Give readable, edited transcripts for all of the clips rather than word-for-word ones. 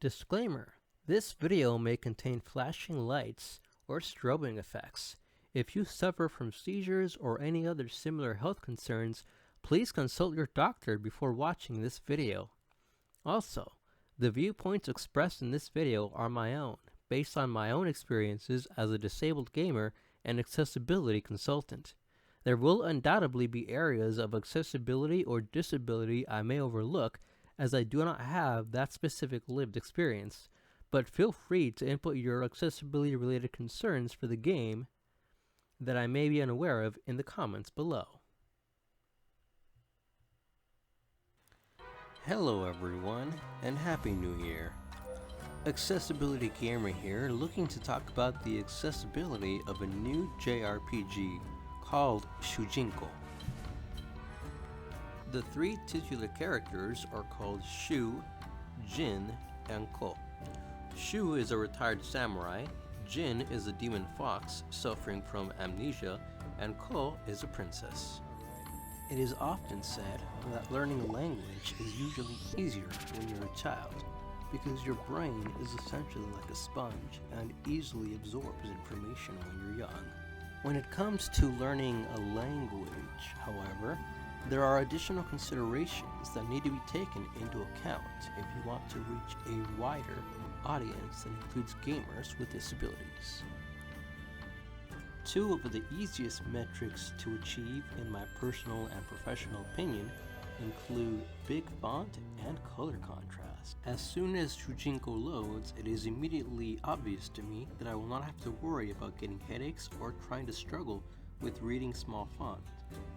Disclaimer: this video may contain flashing lights or strobing effects. If you suffer from seizures or any other similar health concerns, please consult your doctor before watching this video. Also, the viewpoints expressed in this video are my own, based on my own experiences as a disabled gamer and accessibility consultant. There will undoubtedly be areas of accessibility or disability I may overlook, as I do not have that specific lived experience, but feel free to input your accessibility related concerns for the game that I may be unaware of in the comments below. Hello everyone, and Happy New Year! Accessibility Gamer here, looking to talk about the accessibility of a new JRPG called Shujinkou. The three titular characters are called Shu, Jin, and Ko. Shu is a retired samurai, Jin is a demon fox suffering from amnesia, and Ko is a princess. It is often said that learning a language is usually easier when you're a child, because your brain is essentially like a sponge and easily absorbs information when you're young. When it comes to learning a language, however, there are additional considerations that need to be taken into account if you want to reach a wider audience that includes gamers with disabilities. Two of the easiest metrics to achieve, in my personal and professional opinion, include big font and color contrast. As soon as Shujinkou loads, it is immediately obvious to me that I will not have to worry about getting headaches or trying to struggle with reading small font,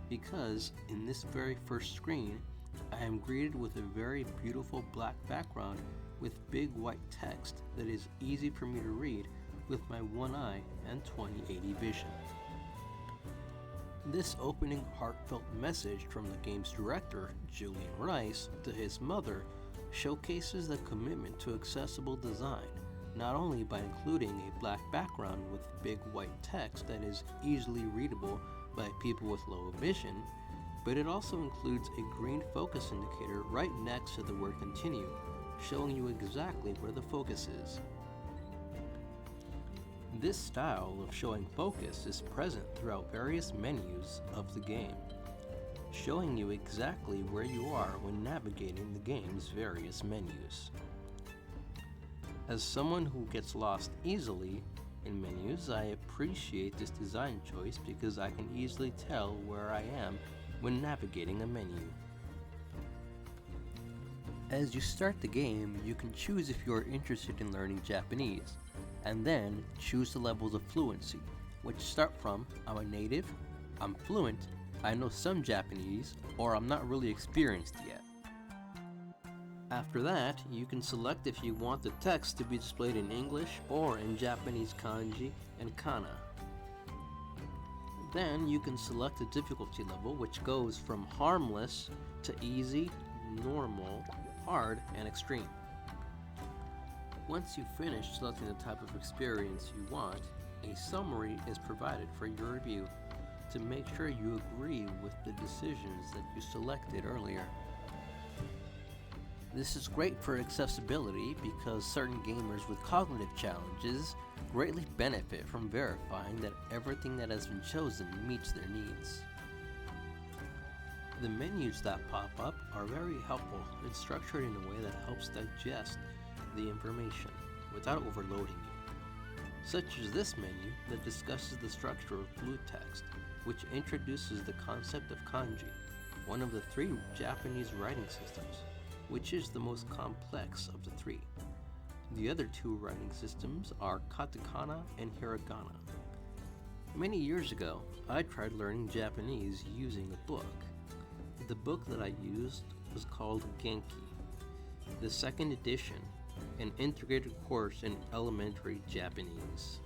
because in this very first screen, I am greeted with a very beautiful black background with big white text that is easy for me to read with my one eye and 2080 vision. This opening heartfelt message from the game's director, Julian Rice, to his mother showcases the commitment to accessible design, not only by including a black background with big white text that is easily readable by people with low vision, but it also includes a green focus indicator right next to the word continue, showing you exactly where the focus is. This style of showing focus is present throughout various menus of the game, showing you exactly where you are when navigating the game's various menus. As someone who gets lost easily in menus, I appreciate this design choice because I can easily tell where I am when navigating a menu. As you start the game, you can choose if you are interested in learning Japanese, and then choose the levels of fluency, which start from I'm a native, I'm fluent, I know some Japanese, or I'm not really experienced yet. After that, you can select if you want the text to be displayed in English or in Japanese kanji and kana. Then you can select the difficulty level, which goes from harmless to easy, normal, hard, and extreme. Once you finish selecting the type of experience you want, a summary is provided for your review to make sure you agree with the decisions that you selected earlier. This is great for accessibility because certain gamers with cognitive challenges greatly benefit from verifying that everything that has been chosen meets their needs. The menus that pop up are very helpful and structured in a way that helps digest the information without overloading you, such as this menu that discusses the structure of blue text, which introduces the concept of kanji, one of the three Japanese writing systems, which is the most complex of the three. The other two writing systems are Katakana and hiragana. Many years ago, I tried learning Japanese using a book. The book that I used was called Genki, the second edition, an integrated course in elementary Japanese.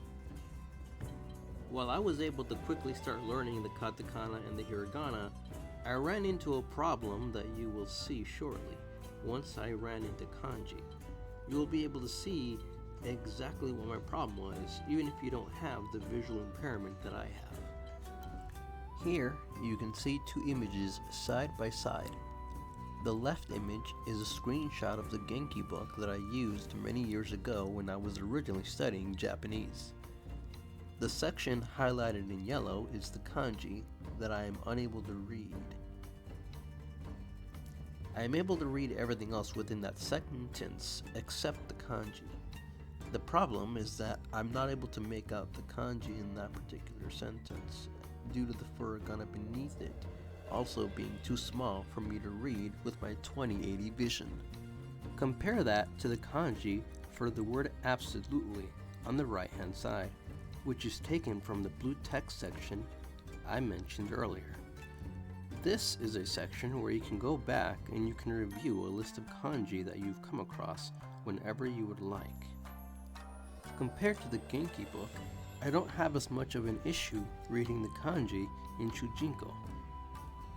While I was able to quickly start learning the katakana and the hiragana, I ran into a problem that you will see shortly. Once I ran into kanji, you will be able to see exactly what my problem was, even if you don't have the visual impairment that I have. Here, you can see two images side by side. The left image is a screenshot of the Genki book that I used many years ago when I was originally studying Japanese. The section highlighted in yellow is the kanji that I am unable to read. I am able to read everything else within that sentence except the kanji. The problem is that I'm not able to make out the kanji in that particular sentence due to the hiragana beneath it also being too small for me to read with my 20/80 vision. Compare that to the kanji for the word absolutely on the right hand side, which is taken from the blue text section I mentioned earlier. This is a section where you can go back and you can review a list of kanji that you've come across whenever you would like. Compared to the Genki book, I don't have as much of an issue reading the kanji in Shujinkou,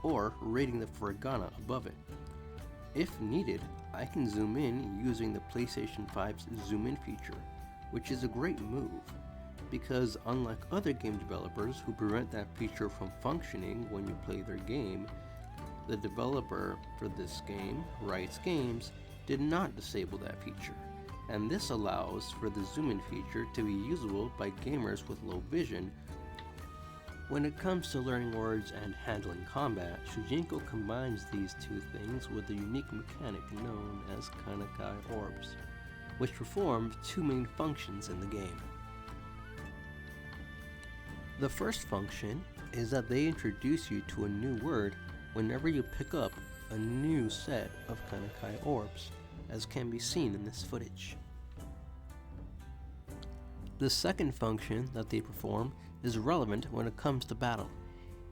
or reading the hiragana above it. If needed, I can zoom in using the PlayStation 5's zoom in feature, which is a great move, because unlike other game developers who prevent that feature from functioning when you play their game, the developer for this game, Rice Games, did not disable that feature, and this allows for the zoom in feature to be usable by gamers with low vision. When it comes to learning words and handling combat, Shujinkou combines these two things with a unique mechanic known as Kanakae Orbs, which perform two main functions in the game. The first function is that they introduce you to a new word whenever you pick up a new set of Kanakae Orbs, as can be seen in this footage. The second function that they perform is relevant when it comes to battle.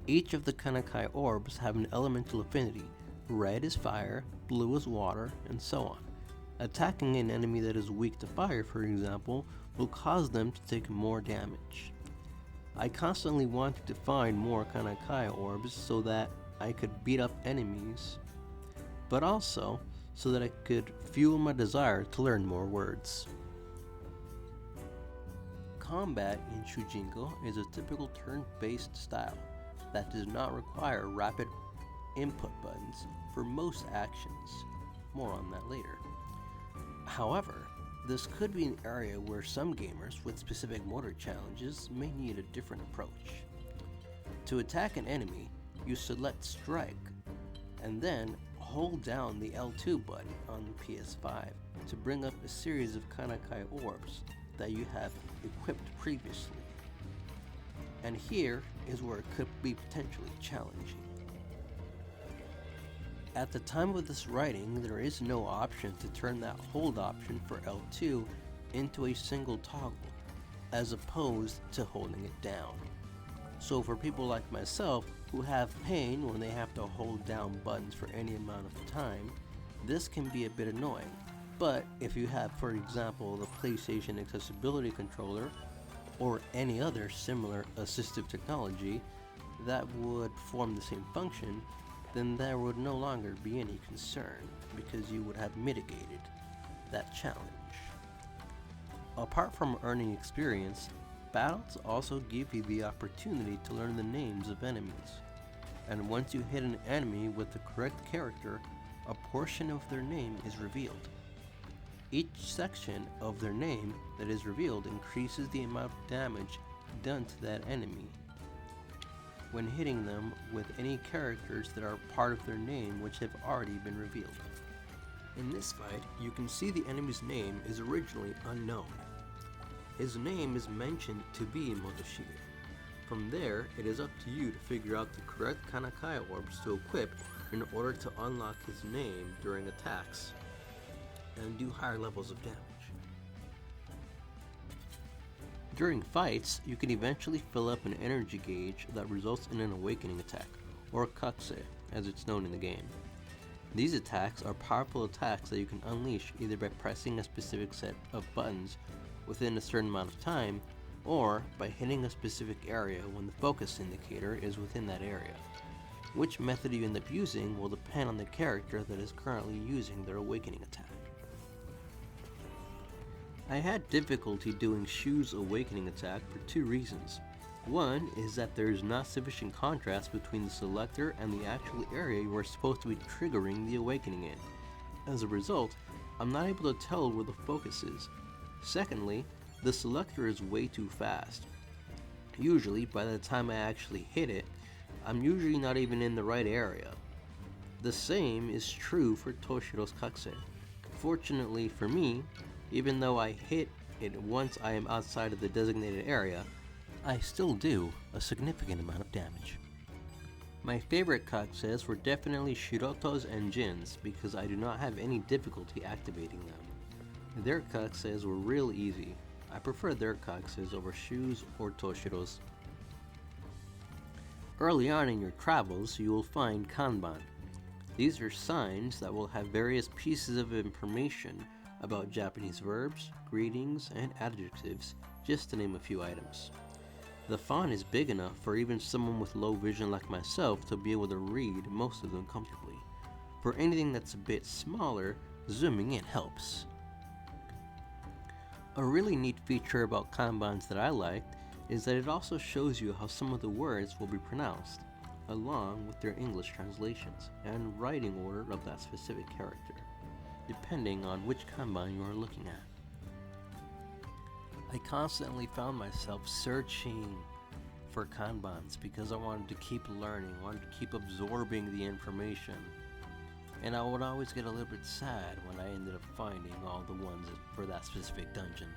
Each of the Kanakae Orbs have an elemental affinity. Red is fire, blue is water, and so on. Attacking an enemy that is weak to fire, for example, will cause them to take more damage. I constantly wanted to find more Kanakae Orbs so that I could beat up enemies, but also so that I could fuel my desire to learn more words. Combat in Shujinkou is a typical turn-based style that does not require rapid input buttons for most actions. More on that later. However, this could be an area where some gamers with specific motor challenges may need a different approach. To attack an enemy, you select strike, and then hold down the L2 button on the PS5 to bring up a series of Kanakae Orbs that you have equipped previously. And here is where it could be potentially challenging. At the time of this writing, there is no option to turn that hold option for L2 into a single toggle, as opposed to holding it down. So for people like myself who have pain when they have to hold down buttons for any amount of time, this can be a bit annoying. But if you have, for example, the PlayStation Accessibility Controller or any other similar assistive technology that would perform the same function, then there would no longer be any concern because you would have mitigated that challenge. Apart from earning experience, battles also give you the opportunity to learn the names of enemies. And once you hit an enemy with the correct character, a portion of their name is revealed. Each section of their name that is revealed increases the amount of damage done to that enemy when hitting them with any characters that are part of their name which have already been revealed. In this fight, you can see the enemy's name is originally unknown. His name is mentioned to be Motoshige. From there, it is up to you to figure out the correct Kanakae Orbs to equip in order to unlock his name during attacks and do higher levels of damage. During fights, you can eventually fill up an energy gauge that results in an awakening attack, or kakusei, as it's known in the game. These attacks are powerful attacks that you can unleash either by pressing a specific set of buttons within a certain amount of time, or by hitting a specific area when the focus indicator is within that area. Which method you end up using will depend on the character that is currently using their awakening attack. I had difficulty doing Shu's awakening attack for two reasons. One is that there is not sufficient contrast between the selector and the actual area you are supposed to be triggering the awakening in. As a result, I'm not able to tell where the focus is. Secondly, the selector is way too fast. Usually, by the time I actually hit it, I'm usually not even in the right area. The same is true for Toshiro's kakusei. Fortunately for me, even though I hit it once I am outside of the designated area, I still do a significant amount of damage. My favorite kakuseis were definitely Shiroto's and Jin's because I do not have any difficulty activating them. Their kakuseis were real easy. I prefer their kakuseis over Shu's or Toshiro's. Early on in your travels, you will find kanban. These are signs that will have various pieces of information about Japanese verbs, greetings, and adjectives, just to name a few items. The font is big enough for even someone with low vision like myself to be able to read most of them comfortably. For anything that's a bit smaller, zooming in helps. A really neat feature about kanbans that I liked is that it also shows you how some of the words will be pronounced, along with their English translations and writing order of that specific character, depending on which kanban you are looking at. I constantly found myself searching for kanbans because I wanted to keep learning, wanted to keep absorbing the information, and I would always get a little bit sad when I ended up finding all the ones for that specific dungeon.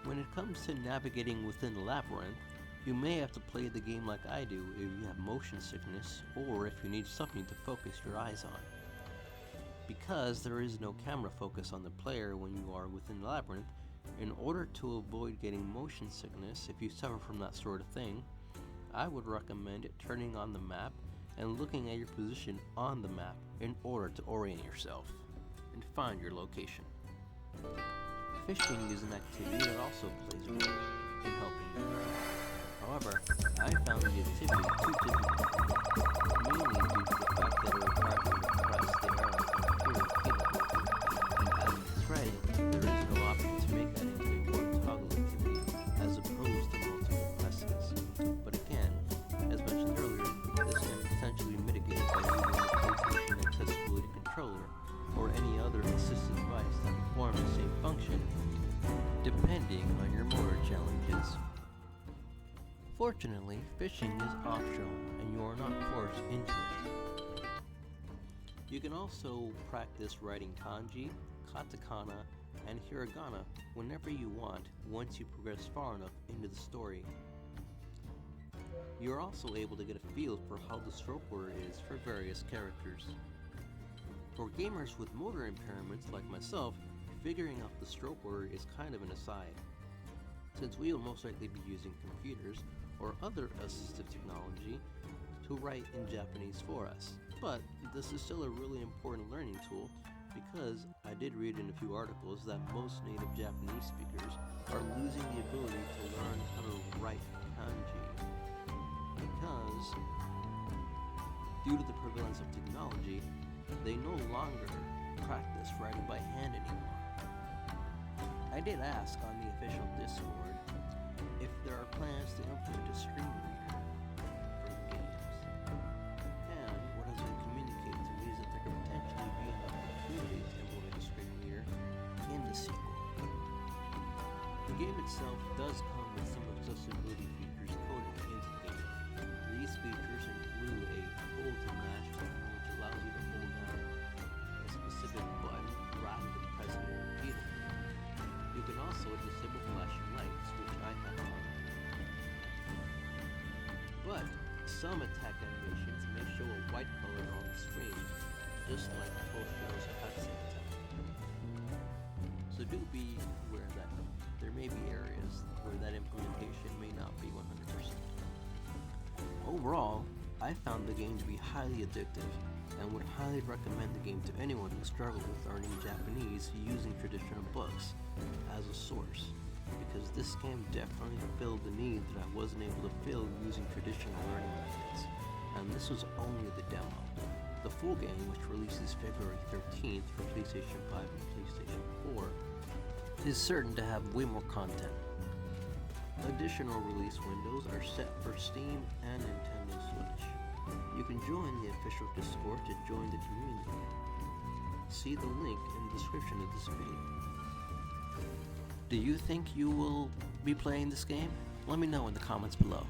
When it comes to navigating within the labyrinth, you may have to play the game like I do if you have motion sickness or if you need something to focus your eyes on. Because there is no camera focus on the player when you are within the labyrinth, in order to avoid getting motion sickness if you suffer from that sort of thing, I would recommend turning on the map and looking at your position on the map in order to orient yourself and find your location. Fishing is an activity that also plays a role in helping you learn. However, I found the activity too difficult, mainly due to the fact that it required me to press the arrow on the repeatedly, and as with threading, there is no option to make that into a one toggle activity as opposed to multiple presses. But again, as mentioned earlier, this can potentially be mitigated by using the PlayStation Accessibility Controller or any other assistive device that performs the same function, depending on your motor challenges. Fortunately, fishing is optional and you are not forced into it. You can also practice writing kanji, katakana, and hiragana whenever you want once you progress far enough into the story. You are also able to get a feel for how the stroke order is for various characters. For gamers with motor impairments like myself, figuring out the stroke order is kind of an aside, since we will most likely be using computers or other assistive technology to write in Japanese for us. But this is still a really important learning tool because I did read in a few articles that most native Japanese speakers are losing the ability to learn how to write kanji because, due to the prevalence of technology, they no longer practice writing by hand anymore. I did ask on the official Discord if there are plans to implement a screen reader for the games. And what has been communicated to me is that there could potentially be an opportunity to implement a screen reader in the sequel. The game itself does come with some accessibility features coded into the game. These features include a hold to mash button, which allows you to hold down a specific button rather than pressing it repeatedly. You can also disable flashing lights, which I have on. But some attack animations may show a white color on the screen, just like Toshiro's kakusei attack. So do be aware that there may be areas where that implementation may not be 100%. Overall, I found the game to be highly addictive and would highly recommend the game to anyone who struggles with learning Japanese using traditional books as a source, because this game definitely filled the need that I wasn't able to fill using traditional learning methods, and this was only the demo. The full game, which releases February 13th for PlayStation 5 and PlayStation 4, is certain to have way more content. Additional release windows are set for Steam and Nintendo Switch. You can join the official Discord to join the community. See the link in the description of this video. Do you think you will be playing this game? Let me know in the comments below.